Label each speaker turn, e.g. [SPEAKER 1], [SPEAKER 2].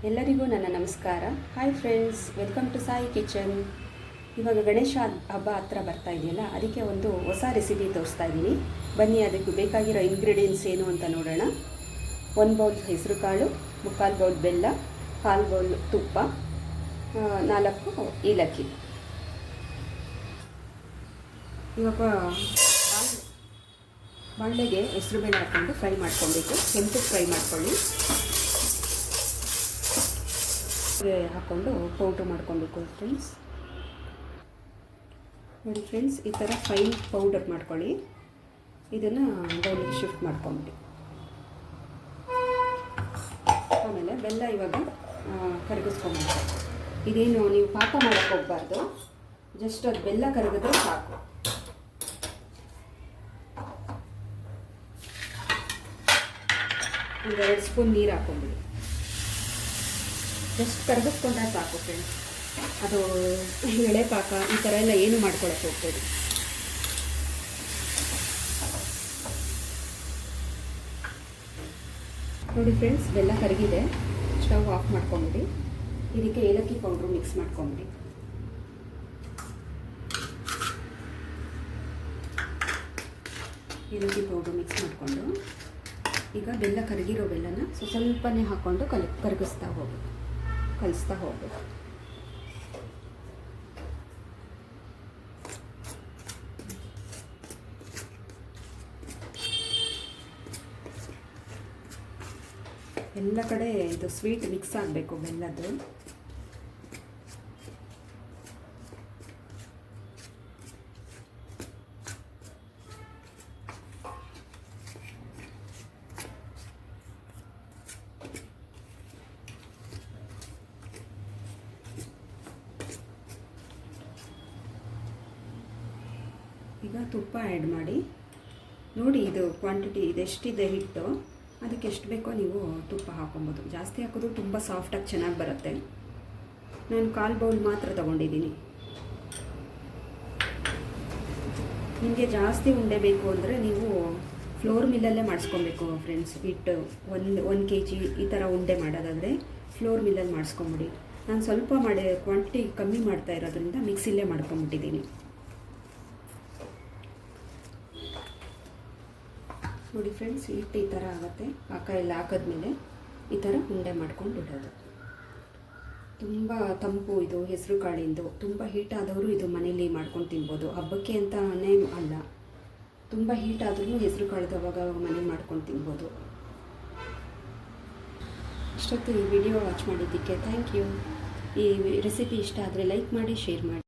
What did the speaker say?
[SPEAKER 1] ಎಲ್ಲರಿಗೂ ನನ್ನ ನಮಸ್ಕಾರ. Hi friends, welcome to Sai kitchen. ಇವಾಗ ಗಣೇಶ ಹಬ್ಬ ಹತ್ರ ಬರ್ತಾ ಇದೆಯಲ್ಲ, ಅದಕ್ಕೆ ಒಂದು ಹೊಸ ರೆಸಿಪಿ ತೋರಿಸ್ತಾ ಇದ್ದೀನಿ. ಬನ್ನಿ, ಅದಕ್ಕೆ ಬೇಕಾಗಿರೋ ಇಂಗ್ರೀಡಿಯೆಂಟ್ಸ್ ಏನು ಅಂತ ನೋಡೋಣ. 1 ಬೌಲ್ ಹೆಸರು ಕಾಳು, 3/4 ಬೌಲ್ ಬೆಲ್ಲ, 1/4 ಬೌಲ್ ತುಪ್ಪ, 4 ಏಲಕ್ಕಿ. ಇವಾಗ ಬಾಣಲೆಗೆ ಹೆಸರುಬೇಳೆ ಹಾಕ್ಕೊಂಡು ಫ್ರೈ ಮಾಡ್ಕೊಬೇಕು. ಕೆಂಪು ಫ್ರೈ ಮಾಡ್ಕೊಳ್ಳಿ. ಹಾಕ್ಕೊಂಡು ಪೌಡ್ರ್ ಮಾಡ್ಕೊಬೇಕು ಫ್ರೆಂಡ್ಸ್. ನೋಡಿ ಫ್ರೆಂಡ್ಸ್, ಈ ಥರ ಫೈನ್ ಪೌಡರ್ ಮಾಡ್ಕೊಳ್ಳಿ. ಇದನ್ನು ಬೌಲಿಗೆ ಶಿಫ್ಟ್ ಮಾಡ್ಕೊಂಬಿಡಿ. ಆಮೇಲೆ ಬೆಲ್ಲ ಇವಾಗ ಕರಗಿಸ್ಕೊಂಬಿಡಿ. ಇದೇನು ನೀವು ಪಾಕ ಮಾಡೋಕ್ಕೆ ಹೋಗಬಾರ್ದು, ಜಸ್ಟ್ ಅದು ಬೆಲ್ಲ ಕರಗಿದ್ರೆ ಸಾಕು. ಒಂದು 2 ಸ್ಪೂನ್ ನೀರು ಹಾಕ್ಕೊಂಬಿಡಿ. ಜಸ್ಟ್ ಕರಗಿಸ್ಕೊಂಡ್ರೆ ಸಾಕು ಫ್ರೆಂಡ್ಸ್. ಅದು ಎಳೆ ಪಾಕ ಈ ಥರ ಎಲ್ಲ ಏನು ಮಾಡ್ಕೊಳಕ್ಕೆ ಹೋಗ್ಬೋದು. ನೋಡಿ ಫ್ರೆಂಡ್ಸ್, ಬೆಲ್ಲ ಕರಗಿದೆ. ಸ್ಟವ್ ಆಫ್ ಮಾಡ್ಕೊಂಬಿಡಿ. ಇದಕ್ಕೆ ಏಲಕ್ಕಿ ಪೌಡ್ರು ಮಿಕ್ಸ್ ಮಾಡ್ಕೊಂಬಿಡಿ. ಏಲಕ್ಕಿ ಪೌಡ್ರು ಮಿಕ್ಸ್ ಮಾಡಿಕೊಂಡು ಈಗ ಬೆಲ್ಲ ಕರಗಿರೋ ಬೆಲ್ಲನ ಸ್ವಲ್ಪನೇ ಹಾಕ್ಕೊಂಡು ಕರಗಿಸ್ತಾ ಹೋಗೋದು, ಕಲಿಸ್ತಾ ಹೋಗಬೇಕು. ಎಲ್ಲ ಕಡೆ ಇದು ಸ್ವೀಟ್ ಮಿಕ್ಸ್ ಆಗಬೇಕು ಬೆಲ್ಲದ್ದು. ಈಗ ತುಪ್ಪ ಆ್ಯಡ್ ಮಾಡಿ ನೋಡಿ. ಇದು ಕ್ವಾಂಟಿಟಿ ಇದೆಷ್ಟಿದೆ ಹಿಟ್ಟು, ಅದಕ್ಕೆ ಎಷ್ಟು ಬೇಕೋ ನೀವು ತುಪ್ಪ ಹಾಕೊಬೋದು. ಜಾಸ್ತಿ ಹಾಕೋದು ತುಂಬ ಸಾಫ್ಟಾಗಿ ಚೆನ್ನಾಗಿ ಬರುತ್ತೆ. ನಾನು 1/4 ಬೌಲ್ ಮಾತ್ರ ತೊಗೊಂಡಿದ್ದೀನಿ. ನಿಮಗೆ ಜಾಸ್ತಿ ಉಂಡೆ ಬೇಕು ಅಂದರೆ ನೀವು ಫ್ಲೋರ್ ಮಿಲ್ಲಲ್ಲೇ ಮಾಡಿಸ್ಕೊಬೇಕು ಫ್ರೆಂಡ್ಸ್. ಹಿಟ್ಟು 1 kg ಈ ಥರ ಉಂಡೆ ಮಾಡೋದಾದರೆ ಫ್ಲೋರ್ ಮಿಲ್ಲಲ್ಲಿ ಮಾಡಿಸ್ಕೊಂಬಿಡಿ. ನಾನು ಸ್ವಲ್ಪ ಕ್ವಾಂಟಿಟಿ ಕಮ್ಮಿ ಮಾಡ್ತಾ ಇರೋದ್ರಿಂದ ಮಿಕ್ಸಿಲೇ ಮಾಡ್ಕೊಂಬಿಟ್ಟಿದ್ದೀನಿ. ನೋಡಿ ಫ್ರೆಂಡ್ಸ್, ಹಿಟ್ಟು ಈ ಥರ ಆಗುತ್ತೆ. ಪಾಕ ಎಲ್ಲ ಹಾಕಿದ್ಮೇಲೆ ಈ ಥರ ಉಂಡೆ ಮಾಡ್ಕೊಂಡು ಬಿಡೋದು. ತುಂಬ ತಂಪು ಇದು ಹೆಸರು ಕಾಳಿಂದು. ತುಂಬ ಹೀಟ್ ಆದವರು ಇದು ಮನೇಲಿ ಮಾಡ್ಕೊಂಡು ತಿನ್ಬೋದು. ಹಬ್ಬಕ್ಕೆ ಅಂತಲೇ ಅಲ್ಲ, ತುಂಬ ಹೀಟ್ ಆದ್ರೂ ಹೆಸರು ಕಾಳ್ದು ಅವಾಗ ಮನೇಲಿ ಮಾಡ್ಕೊಂಡು ತಿನ್ಬೋದು. ಇಷ್ಟೊತ್ತು ಈ ವಿಡಿಯೋ ವಾಚ್ ಮಾಡಿದ್ದಕ್ಕೆ ಥ್ಯಾಂಕ್ ಯು. ಈ ರೆಸಿಪಿ ಇಷ್ಟ ಆದರೆ ಲೈಕ್ ಮಾಡಿ, ಶೇರ್ ಮಾಡಿ.